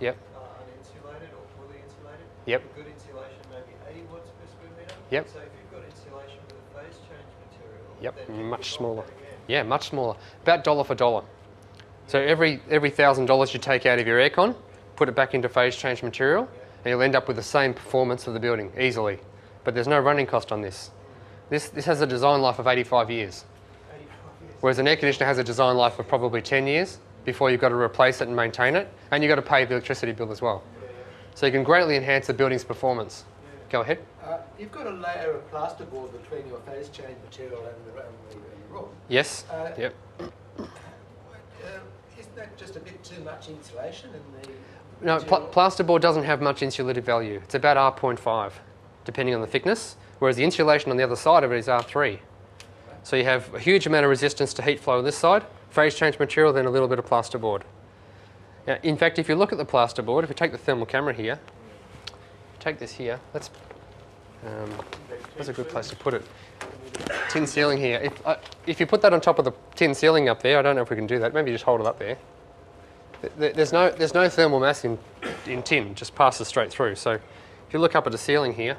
Yep. Uninsulated or fully insulated. Yep. Good insulation maybe 80 watts per square metre. Yep. So if you've got insulation with a phase change material, Yep. then you Much could smaller. drop that again. Yeah, much smaller. About dollar for dollar. So every $1,000 you take out of your aircon, put it back into phase change material, and you'll end up with the same performance of the building easily. But there's no running cost on this. This has a design life of 85 years. 85 years. Whereas an air conditioner has a design life of probably 10 years before you've got to replace it and maintain it, and you've got to pay the electricity bill as well. So you can greatly enhance the building's performance. Go ahead. You've got a layer of plasterboard between your phase change material and the room. Yes. Yep. Isn't that just a bit too much insulation in the No, material? plasterboard doesn't have much insulative value. It's about R.5, depending on the thickness, whereas the insulation on the other side of it is R3. So you have a huge amount of resistance to heat flow on this side, phase change material, then a little bit of plasterboard. Now, in fact, if you look at the plasterboard, if you take the thermal camera here, take this here, that's a good place to put it. Tin ceiling here. If you put that on top of the tin ceiling up there, I don't know if we can do that, maybe just hold it up there. There's no thermal mass in tin, it just passes straight through. So if you look up at the ceiling here,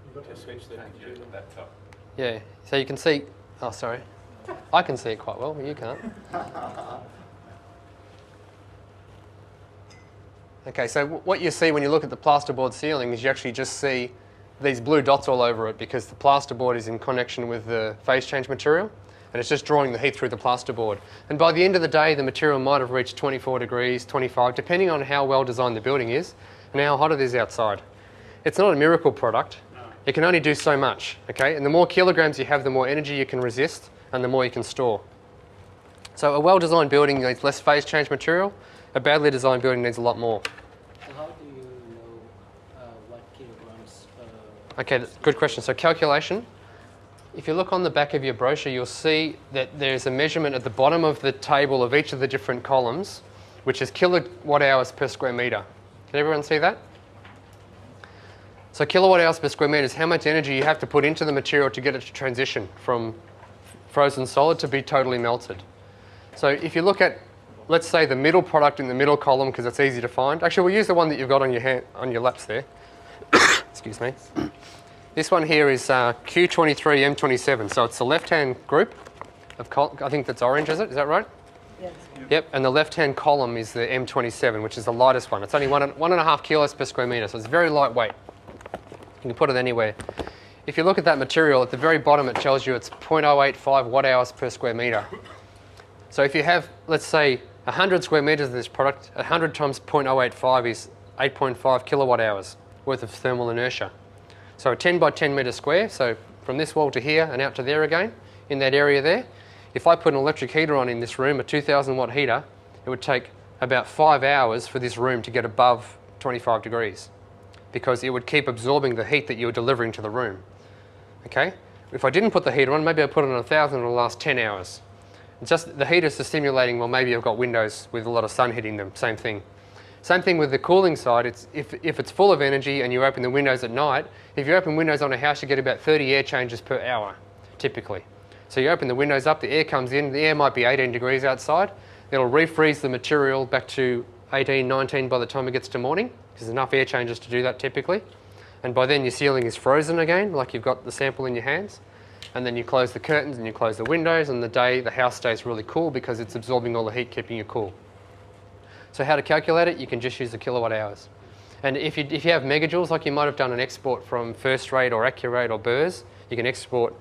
You've got to switch the computer to that top. yeah, so you can see, oh sorry, I can see it quite well, but you can't. Okay, so what you see when you look at the plasterboard ceiling is you actually just see these blue dots all over it because the plasterboard is in connection with the phase change material and it's just drawing the heat through the plasterboard. And by the end of the day, the material might have reached 24 degrees, 25, depending on how well designed the building is and how hot it is outside. It's not a miracle product. It can only do so much, okay? And the more kilograms you have, the more energy you can resist and the more you can store. So a well-designed building needs less phase change material. A badly designed building needs a lot more. So how do you know what kilograms? Okay, good question. So calculation. If you look on the back of your brochure, you'll see that there's a measurement at the bottom of the table of each of the different columns, which is kilowatt hours per square metre. Can everyone see that? So kilowatt hours per square metre is how much energy you have to put into the material to get it to transition from frozen solid to be totally melted. So if you look at, let's say, the middle product in the middle column, because it's easy to find. Actually, we'll use the one that you've got on your hand, on your laps there. Excuse me. This one here is Q23M27. So it's the left-hand group of I think that's orange, is it? Is that right? Yes. Yep. And the left-hand column is the M27, which is the lightest one. It's only 1.5 kilos per square metre, so it's very lightweight. You can put it anywhere. If you look at that material, at the very bottom it tells you it's 0.085 watt-hours per square metre. So if you have, let's say, 100 square metres of this product, 100 times 0.085 is 8.5 kilowatt hours worth of thermal inertia. So a 10 by 10 metre square, so from this wall to here and out to there again, in that area there, if I put an electric heater on in this room, a 2,000 watt heater, it would take about 5 hours for this room to get above 25 degrees because it would keep absorbing the heat that you're delivering to the room. Okay? If I didn't put the heater on, maybe I put it on 1,000, it'll last 10 hours. Just the heaters are stimulating, well, maybe I've got windows with a lot of sun hitting them, same thing. Same thing with the cooling side. It's, if it's full of energy and you open the windows at night, if you open windows on a house, you get about 30 air changes per hour, typically. So you open the windows up, the air comes in, the air might be 18 degrees outside, it'll refreeze the material back to 18, 19 by the time it gets to morning, because there's enough air changes to do that typically. And by then your ceiling is frozen again, like you've got the sample in your hands. And then you close the curtains and you close the windows, and the house stays really cool because it's absorbing all the heat, keeping you cool. So how to calculate it? You can just use the kilowatt hours. And if you have megajoules, like you might have done an export from First Rate or Accurate or BERS, you can export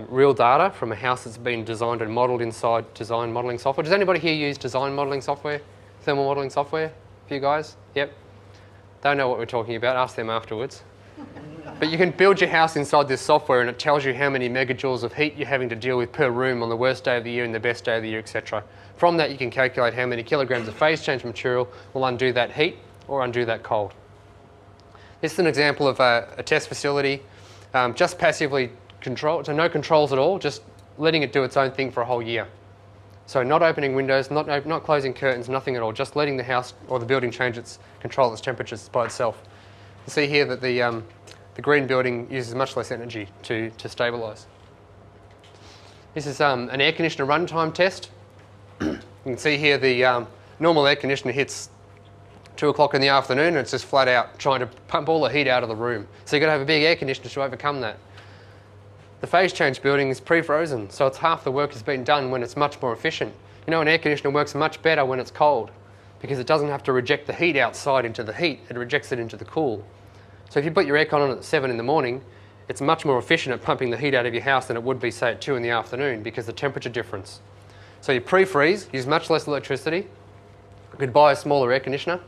real data from a house that's been designed and modelled inside design modelling software. Does anybody here use design modelling software? Thermal modelling software? A few guys? Yep. Don't know what we're talking about, ask them afterwards. But you can build your house inside this software and it tells you how many megajoules of heat you're having to deal with per room on the worst day of the year and the best day of the year, etc. From that you can calculate how many kilograms of phase change material will undo that heat or undo that cold. This is an example of a test facility, just passively controlled, so no controls at all, just letting it do its own thing for a whole year. So not opening windows, not closing curtains, nothing at all, just letting the house or the building control its temperatures by itself. You see here that the green building uses much less energy to stabilise. This is an air conditioner runtime test. You can see here the normal air conditioner hits 2 o'clock in the afternoon and it's just flat out trying to pump all the heat out of the room. So you've got to have a big air conditioner to overcome that. The phase change building is pre-frozen, so it's half the work has been done when it's much more efficient. You know, an air conditioner works much better when it's cold because it doesn't have to reject the heat outside into the heat, it rejects it into the cool. So if you put your aircon on at 7 in the morning, it's much more efficient at pumping the heat out of your house than it would be, say, at 2 in the afternoon because the temperature difference. So you pre-freeze, use much less electricity. You could buy a smaller air conditioner,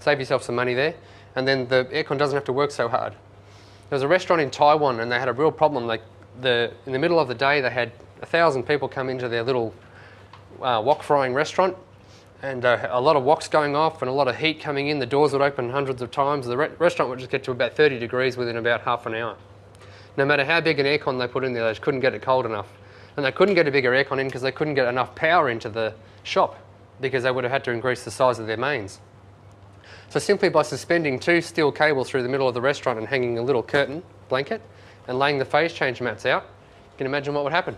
save yourself some money there, and then the aircon doesn't have to work so hard. There was a restaurant in Taiwan and they had a real problem. In the middle of the day, they had 1,000 people come into their little wok frying restaurant, and a lot of woks going off and a lot of heat coming in. The doors would open hundreds of times. The restaurant would just get to about 30 degrees within about half an hour. No matter how big an aircon they put in there, they just couldn't get it cold enough. And they couldn't get a bigger aircon in because they couldn't get enough power into the shop because they would have had to increase the size of their mains. So simply by suspending 2 steel cables through the middle of the restaurant and hanging a little curtain blanket and laying the phase change mats out, you can imagine what would happen.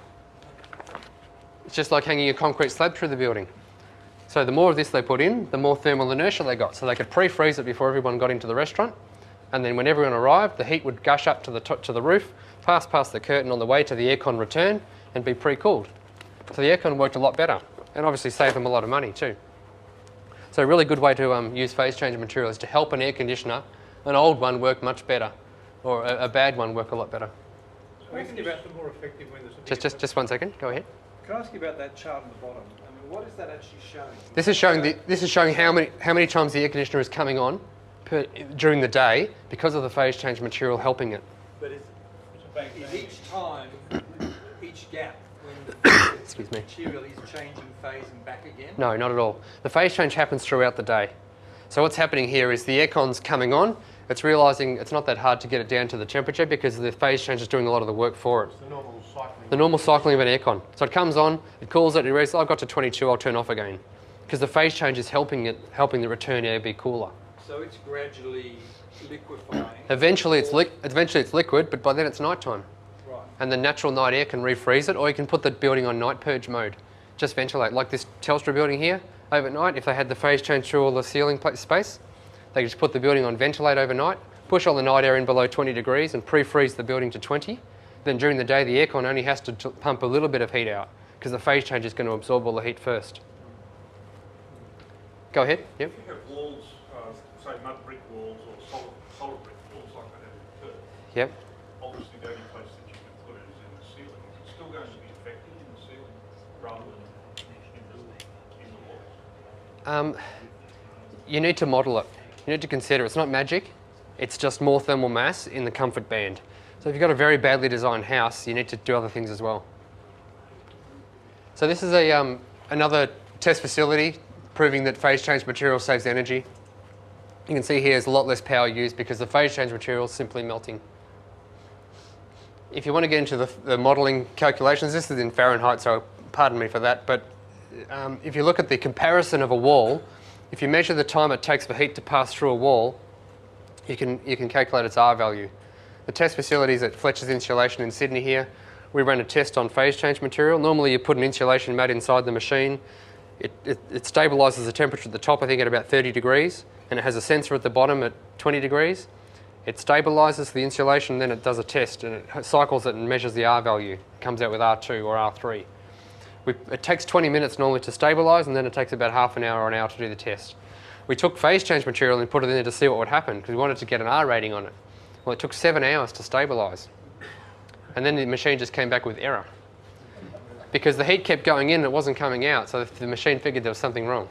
It's just like hanging a concrete slab through the building. So the more of this they put in, the more thermal inertia they got. So they could pre-freeze it before everyone got into the restaurant, and then when everyone arrived, the heat would gush up to the roof, pass past the curtain on the way to the aircon return, and be pre-cooled. So the aircon worked a lot better, and obviously saved them a lot of money too. So a really good way to use phase change material is to help an air conditioner, an old one, work much better, or a bad one work a lot better. Can I ask you about the more effective when there's a big Just 1 second. Go ahead. Can I ask you about that chart on the bottom? I mean, what is that actually showing? This is showing how many times the air conditioner is coming on during the day because of the phase change material helping it. But is each time, each gap, when the Excuse me. material is changing phase and back again? No, not at all. The phase change happens throughout the day. So what's happening here is the aircon's coming on. It's realising it's not that hard to get it down to the temperature because the phase change is doing a lot of the work for it. The normal cycling of an aircon. So it comes on, it cools it, it realizes, I've got to 22, I'll turn off again. Because the phase change is helping the return air be cooler. So it's gradually liquefying. Eventually it's liquid, but by then it's nighttime. Right. And the natural night air can refreeze it, or you can put the building on night purge mode. Just ventilate. Like this Telstra building here, overnight, if they had the phase change through all the ceiling space, they could just put the building on ventilate overnight, push all the night air in below 20 degrees and pre-freeze the building to 20. Then during the day, the aircon only has to pump a little bit of heat out because the phase change is going to absorb all the heat first. Go ahead. Yep. If you have walls, say mud brick walls or solid brick walls like they have in Perth, Yep. obviously the only place that you can put it is in the ceiling. Is it still going to be affected in the ceiling rather than in the walls? You need to model it. You need to consider it's not magic. It's just more thermal mass in the comfort band. So if you've got a very badly designed house, you need to do other things as well. So this is another test facility proving that phase change material saves energy. You can see here there's a lot less power used because the phase change material is simply melting. If you want to get into the modelling calculations, this is in Fahrenheit, so pardon me for that, but if you look at the comparison of a wall, if you measure the time it takes for heat to pass through a wall, you can calculate its R value. The test facilities at Fletcher's Insulation in Sydney here, we ran a test on phase change material. Normally you put an insulation mat inside the machine. It stabilises the temperature at the top, I think at about 30 degrees, and it has a sensor at the bottom at 20 degrees. It stabilises the insulation, then it does a test and it cycles it and measures the R value. It comes out with R2 or R3. It takes 20 minutes normally to stabilise, and then it takes about half an hour or an hour to do the test. We took phase change material and put it in there to see what would happen because we wanted to get an R rating on it. Well, it took 7 hours to stabilise. And then the machine just came back with error. Because the heat kept going in and it wasn't coming out, so the machine figured there was something wrong.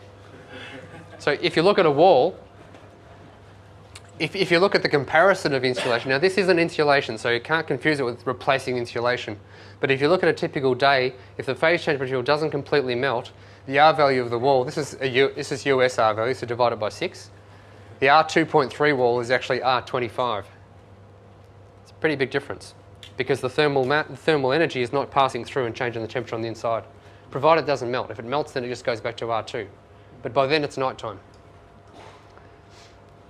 So if you look at a wall, if you look at the comparison of insulation, now this isn't insulation, so you can't confuse it with replacing insulation. But if you look at a typical day, if the phase change material doesn't completely melt, the R value of the wall, this is US R value, so divided by 6. The R2.3 wall is actually R25. It's a pretty big difference because the thermal energy is not passing through and changing the temperature on the inside, provided it doesn't melt. If it melts, then it just goes back to R2. But by then, it's nighttime.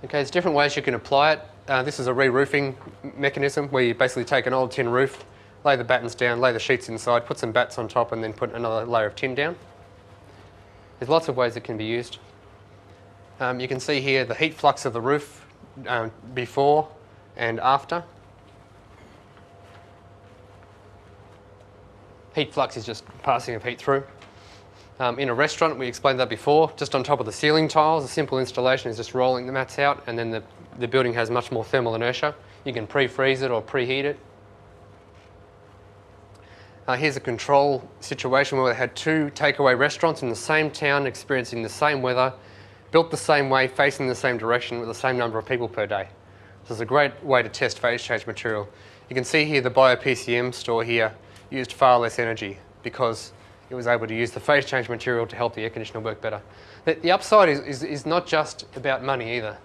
Okay, there's different ways you can apply it. This is a re-roofing mechanism where you basically take an old tin roof, lay the battens down, lay the sheets inside, put some bats on top, and then put another layer of tin down. There's lots of ways it can be used. You can see here the heat flux of the roof before and after. Heat flux is just passing of heat through. In a restaurant, we explained that before, just on top of the ceiling tiles, a simple installation is just rolling the mats out, and then the building has much more thermal inertia. You can pre-freeze it or preheat it. Here's a control situation where they had 2 takeaway restaurants in the same town, experiencing the same weather, built the same way, facing the same direction, with the same number of people per day. So it's a great way to test phase change material. You can see here the BioPCM store here used far less energy because it was able to use the phase change material to help the air conditioner work better. The upside is not just about money either.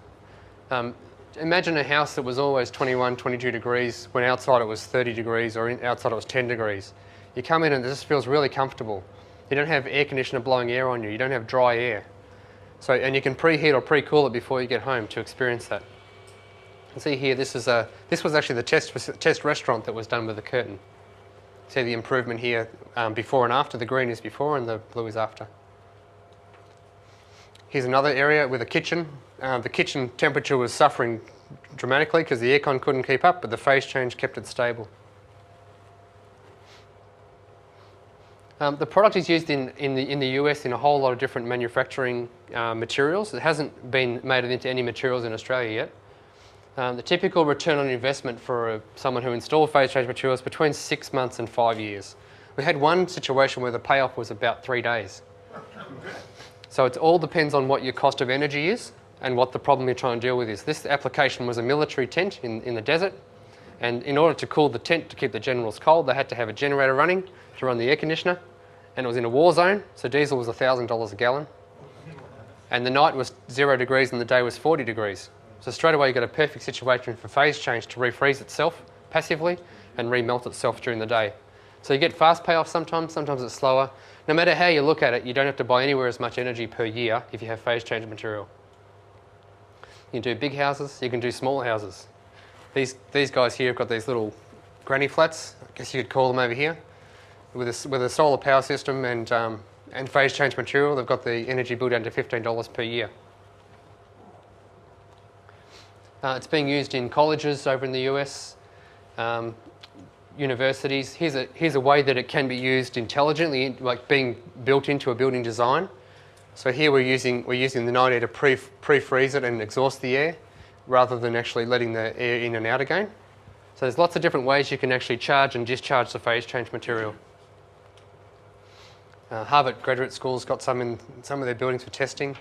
Imagine a house that was always 21, 22 degrees when outside it was 30 degrees or outside it was 10 degrees. You come in and it just feels really comfortable. You don't have air conditioner blowing air on you. You don't have dry air. So, and you can preheat or pre-cool it before you get home to experience that. You can see here, this was actually the test restaurant that was done with the curtain. See the improvement here before and after. The green is before and the blue is after. Here's another area with a kitchen. The kitchen temperature was suffering dramatically because the aircon couldn't keep up, but the phase change kept it stable. The product is used in the US in a whole lot of different manufacturing materials. It hasn't been made into any materials in Australia yet. The typical return on investment for someone who installed phase change materials between 6 months and 5 years. We had one situation where the payoff was about 3 days. So it all depends on what your cost of energy is and what the problem you're trying to deal with is. This application was a military tent in the desert, and in order to cool the tent to keep the generals cold, they had to have a generator running to run the air conditioner, and it was in a war zone, so diesel was $1,000 a gallon. And the night was 0 degrees and the day was 40 degrees. So straight away you got a perfect situation for phase change to refreeze itself passively and remelt itself during the day. So you get fast payoff sometimes it's slower. No matter how you look at it, you don't have to buy anywhere as much energy per year if you have phase change material. You can do big houses, you can do small houses. These guys here have got these little granny flats, I guess you could call them over here, with a solar power system and phase change material. They've got the energy bill down to $15 per year. It's being used in colleges over in the US, universities. Here's a way that it can be used intelligently, like being built into a building design. So here we're using the 90 to pre-freeze it and exhaust the air, rather than actually letting the air in and out again. So there's lots of different ways you can actually charge and discharge the phase change material. Harvard Graduate School's got some in some of their buildings for testing.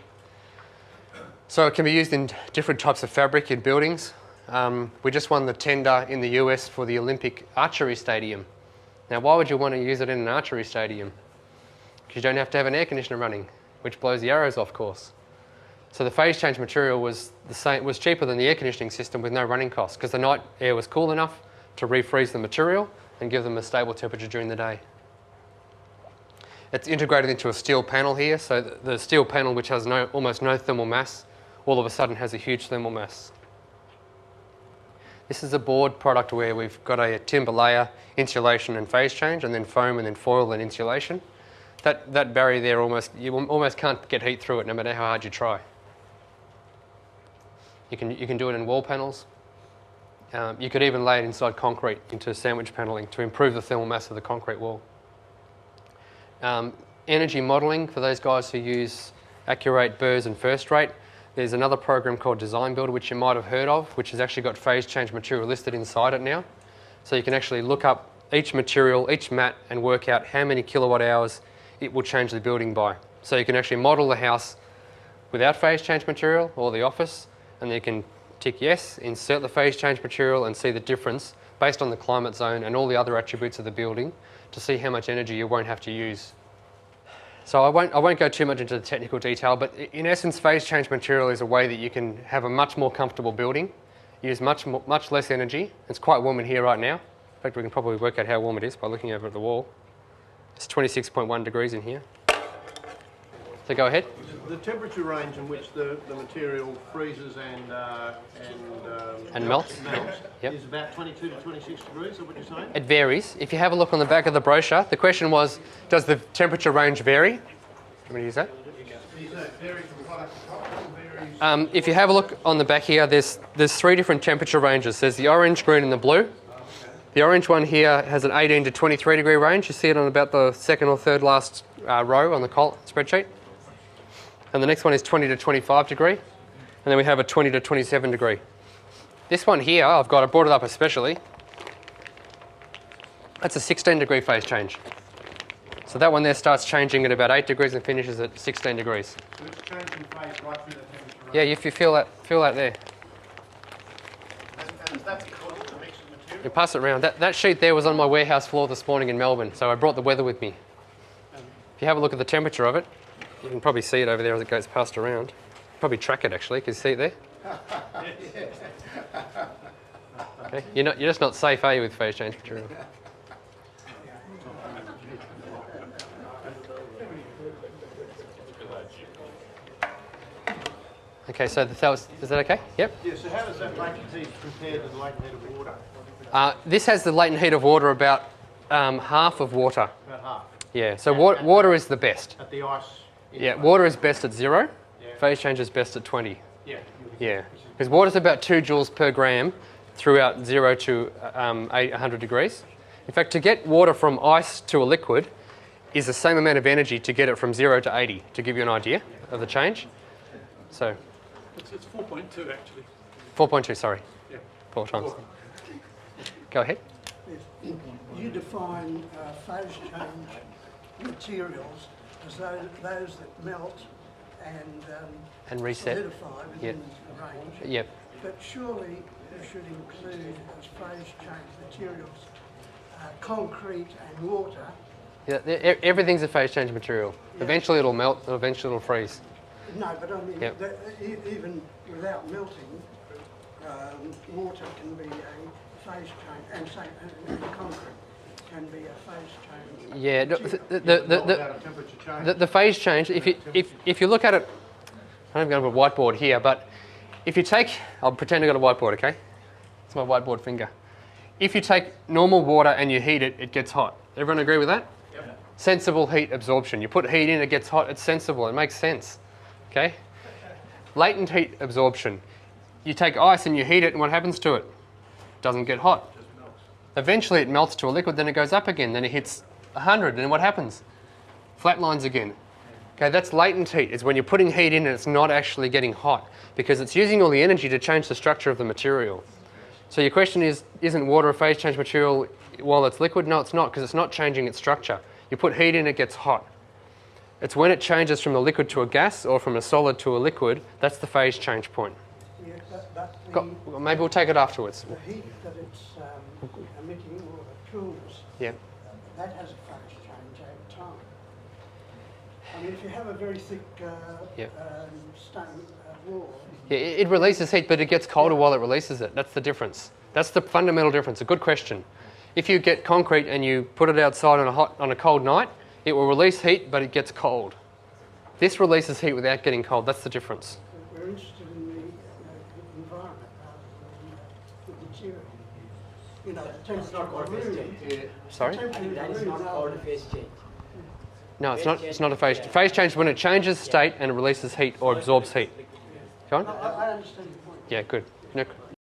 So it can be used in different types of fabric in buildings. We just won the tender in the US for the Olympic archery stadium. Now, why would you want to use it in an archery stadium? Because you don't have to have an air conditioner running, which blows the arrows off course. So the phase change material was cheaper than the air conditioning system with no running costs, because the night air was cool enough to refreeze the material and give them a stable temperature during the day. It's integrated into a steel panel here, so the steel panel, which has almost no thermal mass, all of a sudden has a huge thermal mass. This is a board product where we've got a timber layer, insulation and phase change, and then foam and then foil and insulation. That barrier there, you almost can't get heat through it no matter how hard you try. You can do it in wall panels. You could even lay it inside concrete into sandwich paneling to improve the thermal mass of the concrete wall. Energy modelling, for those guys who use Accurate, Burrs and First Rate, there's another program called Design Builder, which you might have heard of, which has actually got phase change material listed inside it now. So you can actually look up each material, each mat, and work out how many kilowatt hours it will change the building by. So you can actually model the house without phase change material, or the office, and then you can tick yes, insert the phase change material, and see the difference based on the climate zone and all the other attributes of the building to see how much energy you won't have to use. So I won't go too much into the technical detail, but in essence, phase change material is a way that you can have a much more comfortable building, use much less energy. It's quite warm in here right now. In fact, we can probably work out how warm it is by looking over at the wall. It's 26.1 degrees in here. So go ahead. The temperature range in which the material freezes and melts. Yep. Is about 22 to 26 degrees, is that what you're saying? It varies. If you have a look on the back of the brochure, the question was, does the temperature range vary? Can we use that? that vary from product to product or varies? If you have a look on the back here, there's 3 different temperature ranges. There's the orange, green and the blue. The orange one here has an 18 to 23 degree range. You see it on about the second or third last row on the spreadsheet. And the next one is 20 to 25 degree. And then we have a 20 to 27 degree. This one here, I brought it up especially. That's a 16 degree phase change. So that one there starts changing at about 8 degrees and finishes at 16 degrees. So it's changing phase right through the temperature range. Yeah, if you feel that there. And is that because of the mix of material? You pass it around. That sheet there was on my warehouse floor this morning in Melbourne, so I brought the weather with me. If you have a look at the temperature of it, you can probably see it over there as it goes passed around. Probably track it actually. Can you see it there? Okay. You're just not safe, are you, with phase change material? Okay, so is that okay? Yep. Yeah, so how does that latent heat compare to the latent heat of water? This has the latent heat of water about half of water. About half. Yeah, so water is the best. At the ice? Yeah, water is best at 0. Yeah. Phase change is best at 20. Yeah. Yeah, because water's about 2 joules per gram throughout 0 to 100 degrees. In fact, to get water from ice to a liquid is the same amount of energy to get it from 0 to 80, to give you an idea of the change. So, It's 4.2 actually. 4.2, sorry. Yeah. 4 times. Go ahead. You define phase change materials as those that melt And reset. solidify within the range. Yep. But surely you should include as phase change materials concrete and water. Yeah, everything's a phase change material. Yeah. Eventually it'll melt, and eventually it'll freeze. No, but I mean, Yep. even without melting, water can be a phase change, and concrete can be a phase change. Yeah, Without a temperature change. the phase change, if you look at it, I don't have a whiteboard here, but if you take, I'll pretend I've got a whiteboard, okay? It's my whiteboard finger. If you take normal water and you heat it, it gets hot. Everyone agree with that? Yep. Sensible heat absorption. You put heat in, it gets hot, it's sensible, it makes sense. Okay? Latent heat absorption. You take ice and you heat it, and what happens to it? It doesn't get hot. Eventually it melts to a liquid, then it goes up again, then it hits 100, and what happens? Flatlines again. Okay, that's latent heat. It's when you're putting heat in and it's not actually getting hot because it's using all the energy to change the structure of the material. So your question is, isn't water a phase change material while it's liquid? No, it's not, because it's not changing its structure. You put heat in, it gets hot. It's when it changes from a liquid to a gas or from a solid to a liquid, that's the phase change point. Yeah, but Well, maybe we'll take it afterwards. the heat that it's emitting or the cools, Yeah. that has a phase change over time. I mean, if you have a very thick Yep. stone wall, Yeah, it releases heat, but it gets colder while it releases it. That's the difference. That's the fundamental difference. A good question. If you get concrete and you put it outside on a cold night, it will release heat, but it gets cold. This releases heat without getting cold. That's the difference. we're interested in the environment rather than the material. You know, the temperature of the room. Sorry? Temperature of That the is room not rather called than- phase change. No, it's not. It's not a phase. Phase change is when it changes state and it releases heat or absorbs heat. Go on. I understand your point. Yeah, good.